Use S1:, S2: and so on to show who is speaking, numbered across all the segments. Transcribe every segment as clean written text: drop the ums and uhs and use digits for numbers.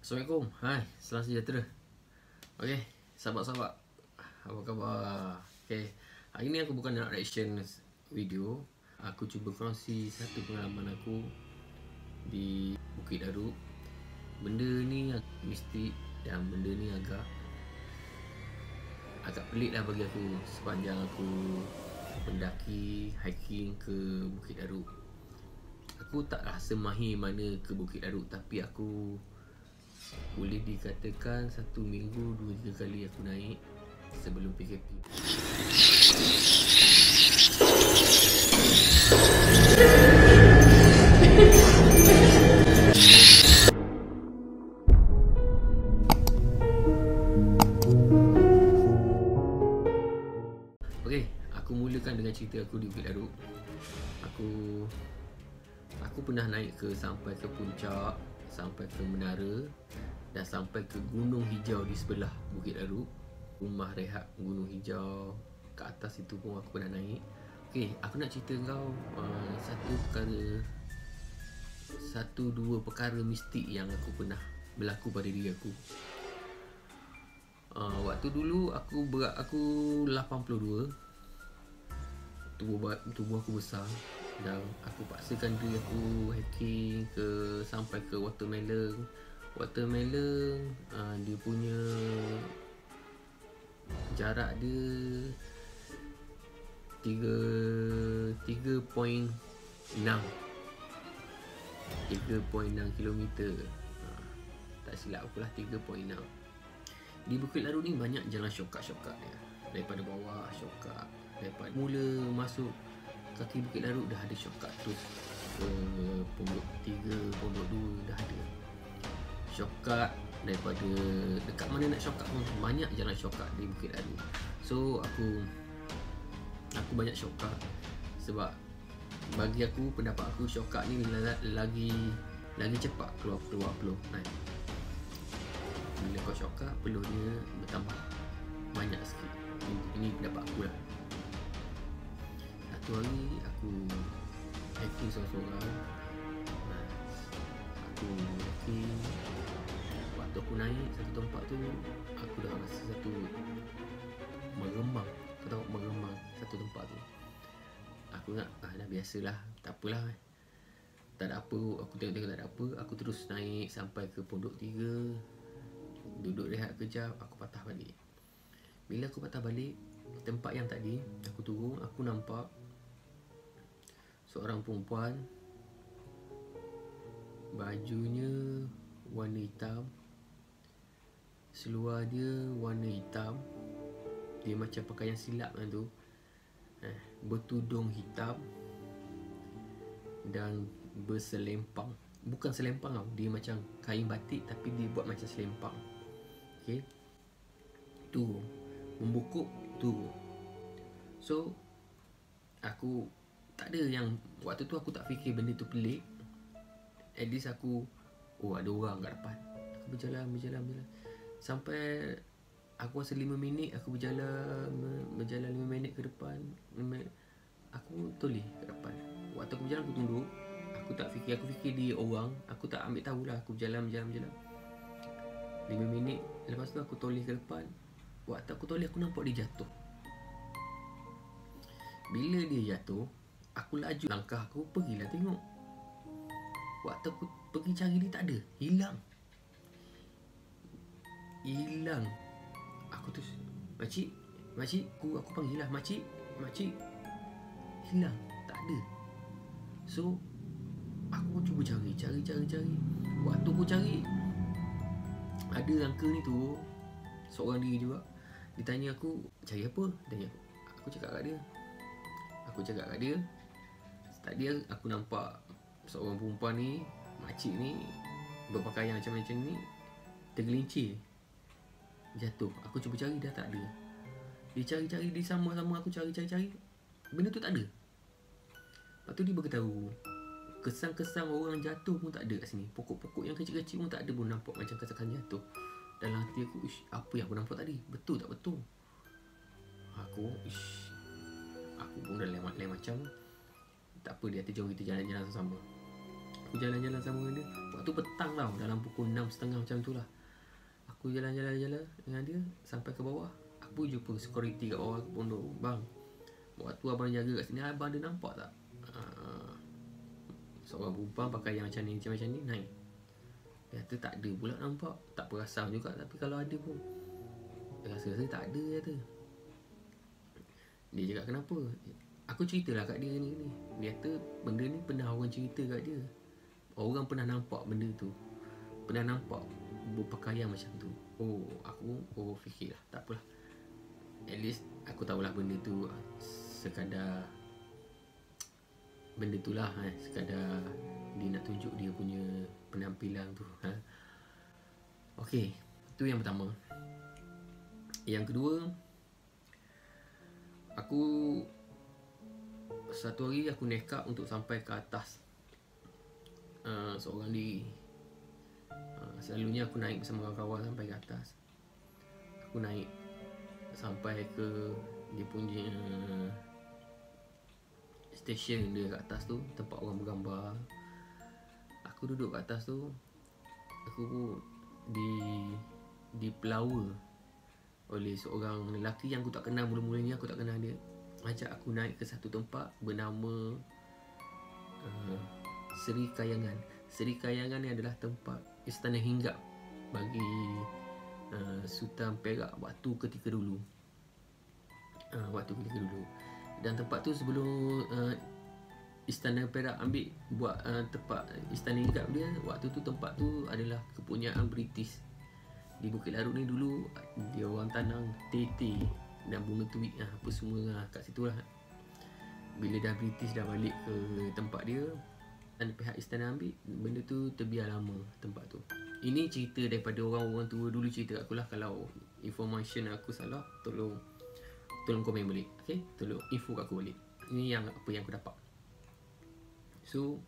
S1: Assalamualaikum. Hai, salam sejahtera. Okey, sahabat-sahabat, apa khabar? Okey, hari ni aku bukan nak reaction video. Aku cuba kongsi satu pengalaman aku di Bukit Daruk. Benda ni mistik dan benda ni agak pelik lah bagi aku sepanjang aku mendaki hiking ke Bukit Daruk. Aku taklah semahir mana ke Bukit Daruk, tapi aku boleh dikatakan satu minggu 2-3 kali aku naik sebelum PKP. Okey, aku mulakan dengan cerita aku di Bukit Daruk. Aku pernah naik sampai ke puncak, sampai ke menara dan sampai ke Gunung Hijau di sebelah Bukit Daruk. Rumah rehat Gunung Hijau kat atas itu pun aku pernah naik. Okey, aku nak cerita kau satu dua perkara mistik yang aku pernah berlaku pada diri aku. Waktu dulu berat aku 82. Tubuh aku besar dan aku paksakan diri aku hiking sampai ke Watermelon. Dia punya jarak dia 3.6 kilometer. Tak silap aku lah, 3.6. Di Bukit Daruk ni banyak jalan shortcut dia. Daripada bawah shortcut, daripada mula masuk kaki Bukit Daruk dah ada shortcut tu ke Pondok 3, Pondok 2 dah ada shortcut. Daripada dekat mana nak shortcut pun banyak jalan shortcut di Bukit Daruk. So aku banyak shortcut sebab bagi aku, pendapat aku, shortcut ni lagi cepat keluar peluh. Bila kau shortcut, peluh dia bertambah banyak sikit. Ini pendapat aku lah. Satu hari aku hiking seorang-seorang. Aku hiking, waktu aku naik satu tempat tu, aku dah rasa satu meremang. Kau tahu meremang satu tempat tu. Aku ingat dah biasalah, tak apalah, tak ada apa. Aku tengok tak ada apa. Aku terus naik sampai ke Pondok 3, duduk rehat kejap, aku patah balik. Bila aku patah balik tempat yang tadi aku turun, aku nampak seorang perempuan, bajunya warna hitam, seluar dia warna hitam. Dia macam pakaian silap kan tu, bertudung hitam dan berselempang. Bukan selempang tau, dia macam kain batik tapi dia buat macam selempang. Okay, tu membukuk tu. So aku tak ada yang, waktu tu aku tak fikir benda tu pelik. At least aku, ada orang kat depan. Aku berjalan sampai aku rasa 5 minit aku berjalan 5 minit ke depan. Aku toleh kat depan. Waktu aku berjalan, aku tunduk. Aku fikir dia orang. Aku tak ambil tahulah. Aku berjalan 5 minit. Lepas tu aku toleh ke depan. Waktu aku toleh, aku nampak dia jatuh. Bila dia jatuh, aku laju langkah aku, pergilah tengok. Waktu aku pergi cari dia, tak ada. Hilang. Aku terus, Makcik, aku panggil lah, Makcik, hilang, tak ada. So aku cuba cari. Waktu aku cari, ada uncle ni tu, seorang diri juga. Dia tanya aku, cari apa? Aku cakap kat dia. Tadi aku nampak seorang perempuan ni, makcik ni, berpakaian macam ni, tergelincir, jatuh. Aku cuba cari, dah tak ada. Dia cari, dia sama-sama aku cari. Benda tu tak ada. Lepas tu dia beritahu, kesan-kesan orang jatuh pun tak ada kat sini. Pokok-pokok yang kecil-kecil pun tak ada pun nampak macam kesan jatuh. Dalam hati aku, apa yang aku nampak tadi? Betul tak betul? Aku pun dah lain macam. Tak apa, dia hati, jom kita jalan-jalan sama. Aku Aku jalan-jalan sama dia. Waktu petang tau, dalam pukul 6.30 macam tu lah. Aku jalan-jalan dengan dia sampai ke bawah. Aku jumpa security kat bawah. Aku pun tu, bang, waktu abang jaga kat sini, abang ada nampak tak seorang perempuan pakai yang macam ni naik? Dia kata tak ada pula nampak. Tak perasan juga, tapi kalau ada pun rasa tak ada, kata. Dia cakap kenapa? Aku ceritalah kat dia ni. Dia kata benda ni pernah orang cerita kat dia. Orang pernah nampak benda tu, pernah nampak berpakaian macam tu. Aku fikirlah tak apalah, at least aku tahulah benda tu sekadar benda tu lah, sekadar dia nak tunjuk dia punya penampilan tu. Okey, tu yang pertama. Yang kedua, aku satu hari aku nekat untuk sampai ke atas seorang diri. Selalunya aku naik bersama kawan-kawan sampai ke atas. Aku naik sampai ke dia punya station dia kat atas tu, tempat orang bergambar. Aku duduk kat atas tu. Aku dipelawa oleh seorang lelaki yang aku tak kenal. Mula-mulanya aku tak kenal dia. Ajak aku naik ke satu tempat bernama Seri Kayangan. Seri Kayangan ni adalah tempat istana hinggap bagi Sultan Perak waktu ketika dulu. Dan tempat tu sebelum istana Perak ambil buat tempat istana hinggap dia, waktu tu tempat tu adalah kepunyaan British. Di Bukit Larut ni dulu dia orang tanam teh dan bunga tuik, apa semua kat situ lah. Bila dah British dah balik ke tempat dia dan pihak istana ambil, benda tu terbiar lama tempat tu. Ini cerita daripada orang-orang tua dulu cerita aku lah. Kalau information aku salah, tolong komen balik. Okay, tolong info kat aku balik. Ini yang apa yang aku dapat. So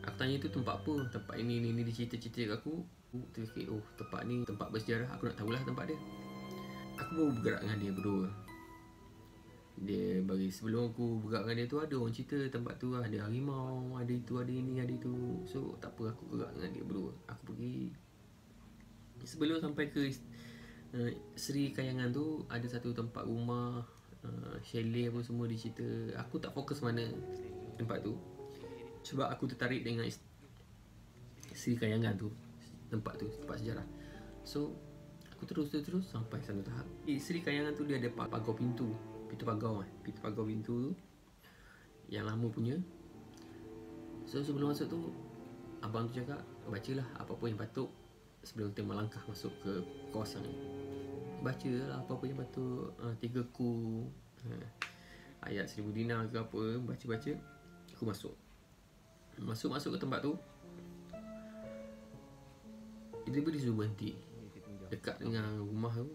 S1: aku tanya tu tempat apa, tempat ini dia cerita kat aku. Aku terfikir, tempat ni tempat bersejarah. Aku nak tahulah tempat dia. Aku baru bergerak dengan dia berdua. Dia bagi sebelum aku bergerak dengan dia tu, ada orang cerita tempat tu ada harimau, ada itu, ada ini, ada itu. So tak apa, aku gerak dengan dia berdua. Aku pergi. Sebelum sampai ke Seri Kayangan tu, ada satu tempat rumah, chalet apa semua dia cerita. Aku tak fokus mana tempat tu, sebab aku tertarik dengan Seri Kayangan tu, tempat sejarah. So aku terus sampai satu tahap. Seri Kayangan tu dia ada pagar pintu tu yang lama punya. So sebelum masuk tu, abang tu cakap, bacalah apa-apa yang patut sebelum kita melangkah masuk ke kawasan ni. Bacalah apa-apa yang patut, 3 ku, ayat 1000 dinar ke apa. Baca. Aku masuk ke tempat tu. Tiba-tiba dia suruh berhenti dekat dengan rumah tu.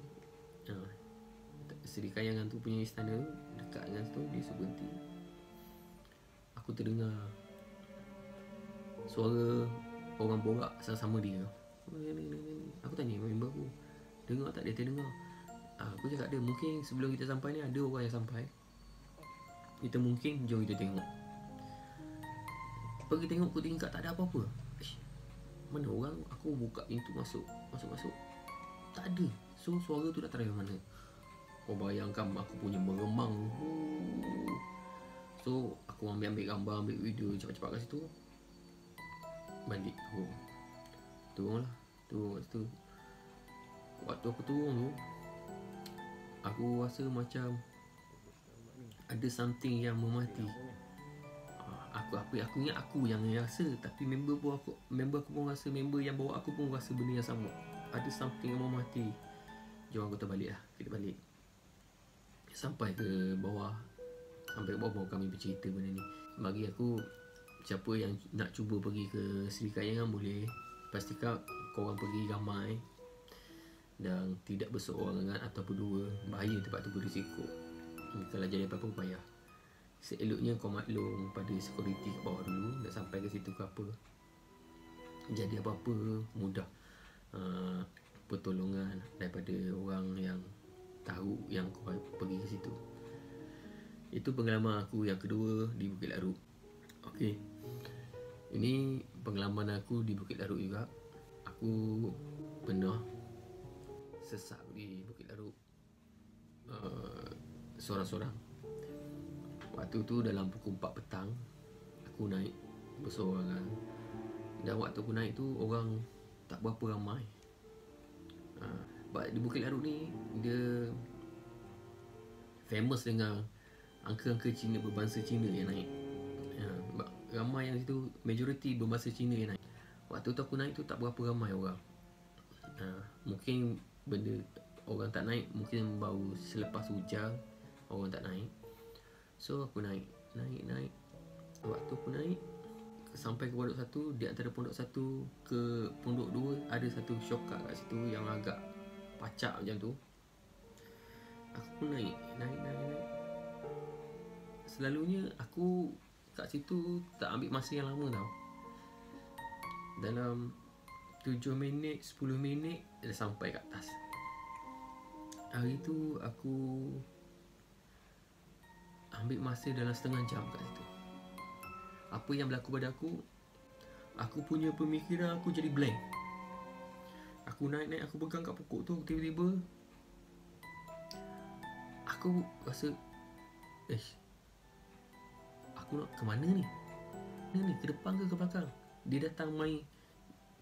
S1: Seri Kayangan tu punya istana tu, dekat dengan tu dia suruh berhenti. Aku terdengar suara orang borak sama dia. Aku tanya member aku, dengar tak? Dia terdengar. Aku cakap dia, mungkin sebelum kita sampai ni ada orang yang sampai. Kita mungkin jom kita tengok. Pergi tengok ke tingkat, tak ada apa-apa. Mana orang? Aku buka pintu masuk. Tak ada. So suara tu datang dari mana? Kau bayangkan aku punya meremang. So aku ambil gambar, ambil video cepat-cepat kat situ. Balik turun lah. Turun kat situ. Waktu aku turun tu, aku rasa macam ada something yang memati. Aku ingat aku yang rasa, tapi member aku pun rasa, member yang bawa aku pun rasa benda yang sama. Ada something yang memati. Jom kita balik. Sampai ke bawah baru kami bercerita benda ni. Bagi aku, siapa yang nak cuba pergi ke Seri Kayangan boleh. Pastikan korang pergi ramai dan tidak berseorangan atau berdua. Bahaya tempat tu, berisiko. Kalau jadi apa-apa payah. Seeloknya kau maklum pada security kat bawah dulu. Nak sampai ke situ ke apa, jadi apa-apa mudah pertolongan daripada orang yang tahu yang kau pergi ke situ. Itu pengalaman aku yang kedua di Bukit Larut. Okey. Ini pengalaman aku di Bukit Laruk juga. Aku pernah sesak di Bukit Laruk seorang-seorang. Waktu tu dalam pukul 4 petang aku naik bersorangan. Dan waktu aku naik tu orang tak berapa ramai. Di Bukit Laruk ni dia famous dengan angka-angka Cina, berbangsa Cina yang naik. Ramai yang situ, majoriti berbangsa Cina yang naik. Waktu tu aku naik tu tak berapa ramai orang. Mungkin benda orang tak naik mungkin baru selepas hujan orang tak naik. So aku naik. Waktu aku naik sampai ke pondok 1, di antara pondok 1 ke pondok 2 ada satu shortcut kat situ yang agak pacak macam tu. Aku pun naik. Selalunya aku kat situ tak ambil masa yang lama tau. Dalam 7 minit, 10 minit dah sampai kat atas. Hari tu aku ambil masa dalam setengah jam kat situ. Apa yang berlaku pada aku punya pemikiran aku jadi blank. Aku naik, aku pegang kat pokok tu, tiba-tiba aku rasa aku nak ke mana ni? Ke depan ke belakang? Dia datang main.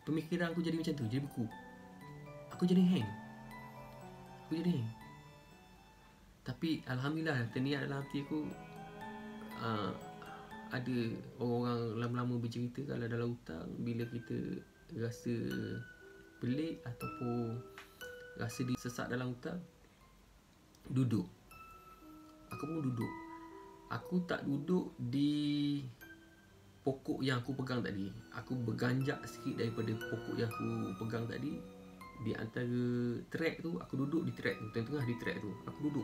S1: Pemikiran aku jadi macam tu, jadi beku. Aku jadi hang. Tapi Alhamdulillah, terniat dalam hati aku, ada orang lama-lama bercerita kalau dalam hutan, bila kita rasa pelik ataupun rasa sesak dalam hutan, duduk. Aku pun duduk. Aku tak duduk di pokok yang aku pegang tadi. Aku berganjak sikit daripada pokok yang aku pegang tadi. Di antara track tu, aku duduk di track tu, tengah-tengah di track tu. Aku duduk.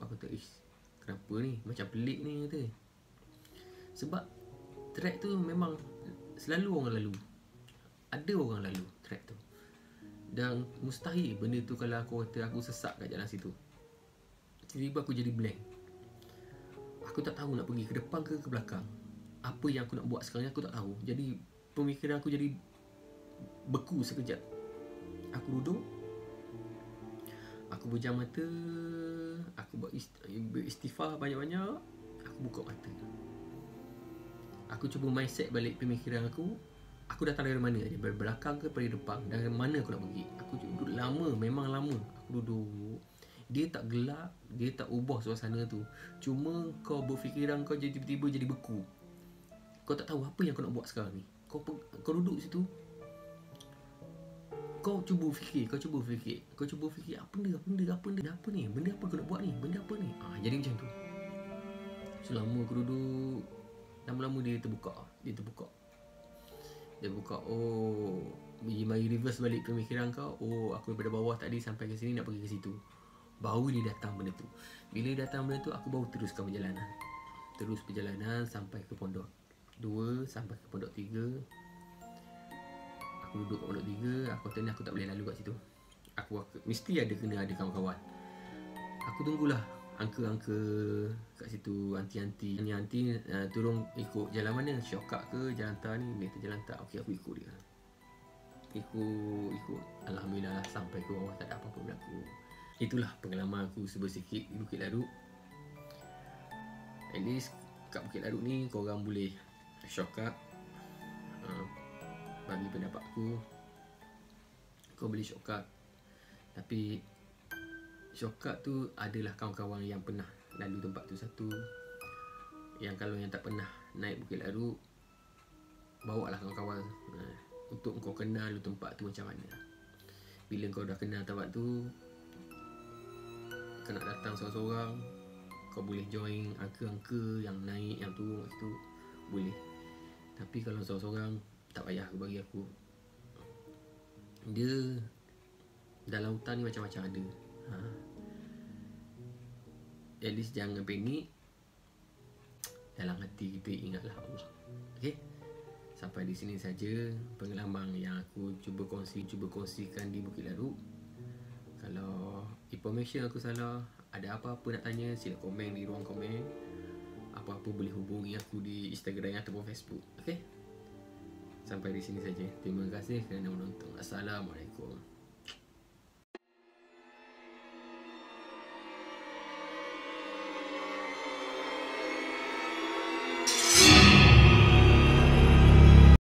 S1: Aku kata, kenapa ni? Macam pelik ni kata. Sebab track tu memang selalu orang lalu. Ada orang lalu track tu. Dan mustahil benda tu kalau aku kata aku sesak kat jalan situ. Tiba-tiba aku jadi blank. Aku tak tahu nak pergi ke depan ke belakang. Apa yang aku nak buat sekarang ni aku tak tahu. Jadi pemikiran aku jadi beku sekejap. Aku duduk. Aku pejam mata. Aku beristighfar banyak-banyak. Aku buka mata. Aku cuba mindset balik pemikiran aku. Aku datang dari mana? Dari belakang ke dari depan? Dari mana aku nak pergi? Aku duduk lama. Memang lama. Aku duduk. Dia tak gelap. Dia tak ubah suasana tu. Cuma kau berfikiran kau jadi tiba-tiba jadi beku. Kau tak tahu apa yang kau nak buat sekarang ni. Kau duduk situ. Kau cuba fikir. Apa ni? Benda apa kau nak buat ni? Jadi macam tu. Selama aku duduk, lama-lama dia terbuka. Mari reverse balik pemikiran kau. Aku daripada bawah tadi sampai ke sini nak pergi ke situ. Baru dia datang benda tu. Bila datang benda tu, aku baru teruskan perjalanan. Terus perjalanan sampai ke pondok 2, sampai ke pondok 3. Aku duduk kat pondok 3. Aku kata ni aku tak boleh lalu kat situ. Aku mesti kena ada kawan-kawan. Aku tunggulah angka-angka kat situ. Anti turun ikut jalan mana? Shortcut ke jalan tar ni? Dia kata jalan tar. Okey, aku ikut dia. Ikut. Alhamdulillah lah, sampai ke bawah tak ada apa-apa berlaku. Itulah pengalaman aku sikit di Bukit Laruk. At least kat Bukit Laruk ni korang boleh shortcut. Bagi pendapat aku, kau boleh shortcut. Tapi shortcut tu adalah kawan-kawan yang pernah lalu tempat tu satu. Yang kalau yang tak pernah naik Bukit Laruk, bawalah kawan-kawan untuk kau kenal tempat tu macam mana. Bila kau dah kenal tempat tu, kau nak datang seorang-seorang, kau boleh join angka-angka yang naik yang turun kat situ, boleh. Tapi kalau seorang-seorang, tak payah bagi aku. Dia dalam hutan ni macam-macam ada. At least jangan panik. Dalam hati kita ingatlah Allah. Okay? Sampai di sini saja pengalaman yang aku cuba kongsikan di Bukit Laruk. Kalau information aku salah, ada apa-apa nak tanya, sila komen di ruang komen. apa-apa boleh hubungi aku di Instagram ataupun Facebook. Okay? Sampai di sini saja. Terima kasih kerana menonton. Assalamualaikum.